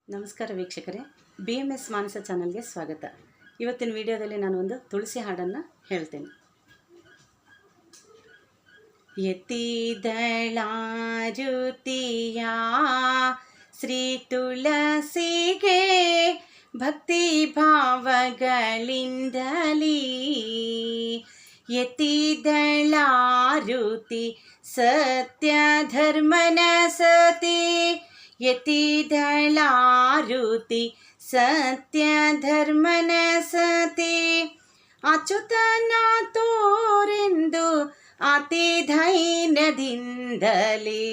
ನಮಸ್ಕಾರ ವೀಕ್ಷಕರೇ, BMS ಮಾನಸ ಚಾನಲ್ಗೆ ಸ್ವಾಗತ. ಇವತ್ತಿನ ವಿಡಿಯೋದಲ್ಲಿ ನಾನು ಒಂದು ತುಳಸಿ ಹಾಡನ್ನು ಹೇಳ್ತೇನೆ. ಯತಿದಳಾರುತಿಯ ಶ್ರೀ ತುಳಸಿಗೆ ಭಕ್ತಿ ಭಾವಗಳಿಂದಲೀ ಯತಿದಳಾರುತಿ ಸತ್ಯ ಧರ್ಮನ ಸತಿ ಯತಿದಳಾರುತಿ ಸತ್ಯ ಧರ್ಮನ ಸತಿ ಅಚ್ಯುತನ ತೋರೆಂದು ಅತಿ ಧೈರ್ಯದಿಂದಲೇ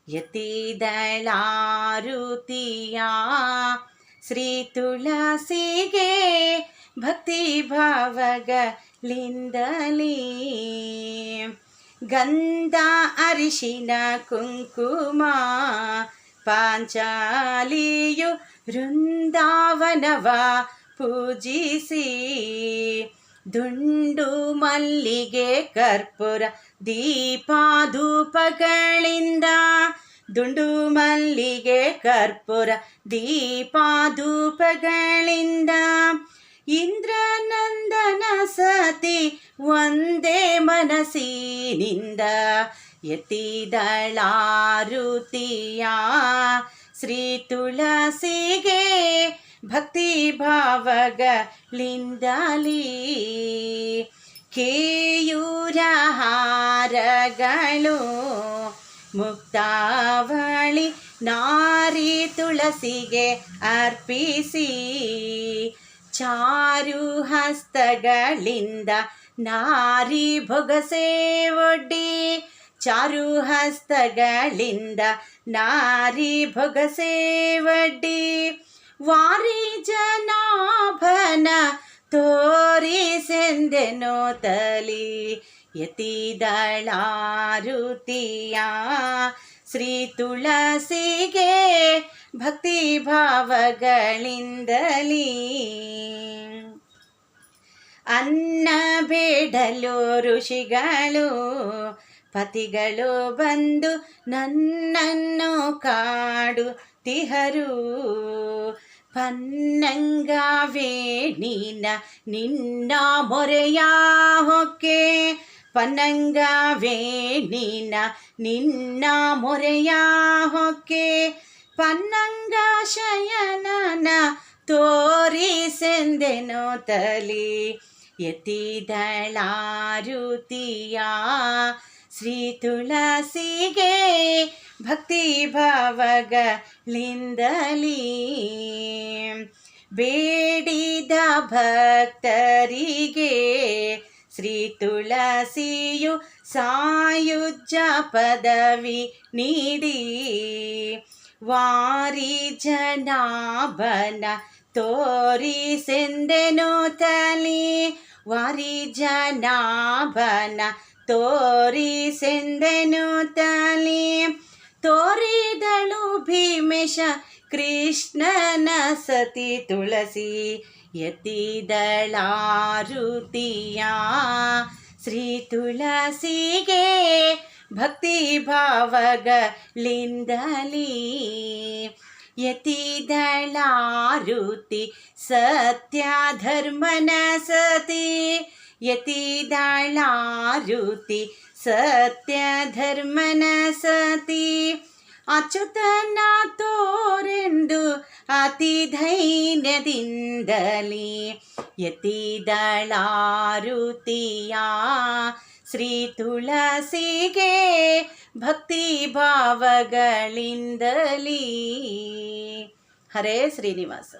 ಯತಿದಳಾರುತಿಯ ಶ್ರೀ ತುಳಸಿಗೆ ಭಕ್ತಿ ಭಾವಗಳಿಂದಲೇ ಗಂಧ ಅರಿಶಿನ ಕುಂಕುಮ ಪಾಂಚಾಲಿಯು ವೃಂದಾವನವ ಪೂಜಿಸಿ ದುಂಡು ಮಲ್ಲಿಗೆ ಕರ್ಪೂರ ದೀಪಾಧೂಪಗಳಿಂದ ದುಂಡು ಮಲ್ಲಿಗೆ ಕರ್ಪೂರ ದೀಪಾಧೂಪಗಳಿಂದ ಇಂದ್ರನಂದನ ಸತಿ ಒಂದೇ ಮನಸ್ಸಿನಿಂದ ಯತಿದಳಾರುತಿಯ ಶ್ರೀ ತುಳಸಿಗೆ ಭಕ್ತಿ ಭಾವಗಳಿಂದಲೀ ಕೇಯೂರ ಹಾರಗಳು ಮುಕ್ತಾವಳಿ ನಾರಿ ತುಳಸಿಗೆ ಅರ್ಪಿಸಿ ಚಾರು ಹಸ್ತಗಳಿಂದ ನಾರಿ ಭೊಗಸೆ ಒಡ್ಡಿ ಚಾರು ಹಸ್ತಗಳಿಂದ ನಾರಿ ಭೊಗಸೆ ಒಡ್ಡಿ ವಾರಿ ಜನಾಭನ ತೋರಿಸೆಂದೆನೋ ತಲಿ ಯತಿದಳಾರುತಿಯ ಶ್ರೀ ತುಳಸಿಗೆ ಭಕ್ತಿ ಭಾವಗಳಿಂದಲೀ ಅನ್ನ ಬೇಡಲು ಋಷಿಗಳು ಪತಿಗಳು ಬಂದು ನನ್ನನ್ನು ಕಾಡುತ್ತಿಹರು ಪನ್ನಂಗವೇಣಿನ ನಿನ್ನ ಮೊರೆಯ ಹೊಕ್ಕೆ ಪನ್ನಂಗವೇಣಿನ ನಿನ್ನ ಮೊರೆಯ ಹೊಕ್ಕೆ ಪನ್ನಂಗ ಶಯನನ ತೋರಿಸೆಂದೆನೋ ತಲಿ ಯತಿದಳಾರುತಿಯ ಶ್ರೀ ತುಳಸಿಗೆ ಭಕ್ತಿ ಭಾವಗಳಿಂದಲೀ ಬೇಡಿದ ಭಕ್ತರಿಗೆ ಶ್ರೀ ತುಳಸಿಯು ಸಾಯುಜ್ಯ ಪದವಿ ನೀಡಿ ವಾರಿ ಜನಾಭನ ತೋರಿಸೆಂದೆನೋ ತಲಿ ವಾರಿ ಜನಾಭನ ತೋರಿಸೆಂದೆನೋ ತಲಿ ತೋರಿದಳು ಭೀಮೇಶ ಕೃಷ್ಣನ ಸತಿ ತುಳಸಿ ಯತಿದಳಾರುತಿಯ ಶ್ರೀ ತುಳಸಿಗೆ ಭಕ್ತಿ ಭಾವಗಳಿಂದಲೀ ಯತಿದಳಾರುತಿ ಸತ್ಯ ಧರ್ಮನ ಸತಿ ಯತಿದಳಾರುತಿ ಸತ್ಯ ಧರ್ಮನ ಸತಿ ಅಚ್ಯುತನ ತೋರೆಂದು ಅತಿ ಧೈರ್ಯದಿಂದಲೇ ಯತಿದಳಾರುತಿಯ ಶ್ರೀ ತುಳಸಿಗೆ ಭಕ್ತಿ ಭಾವಗಳಿಂದಲೀ. ಹರೇ ಶ್ರೀನಿವಾಸ.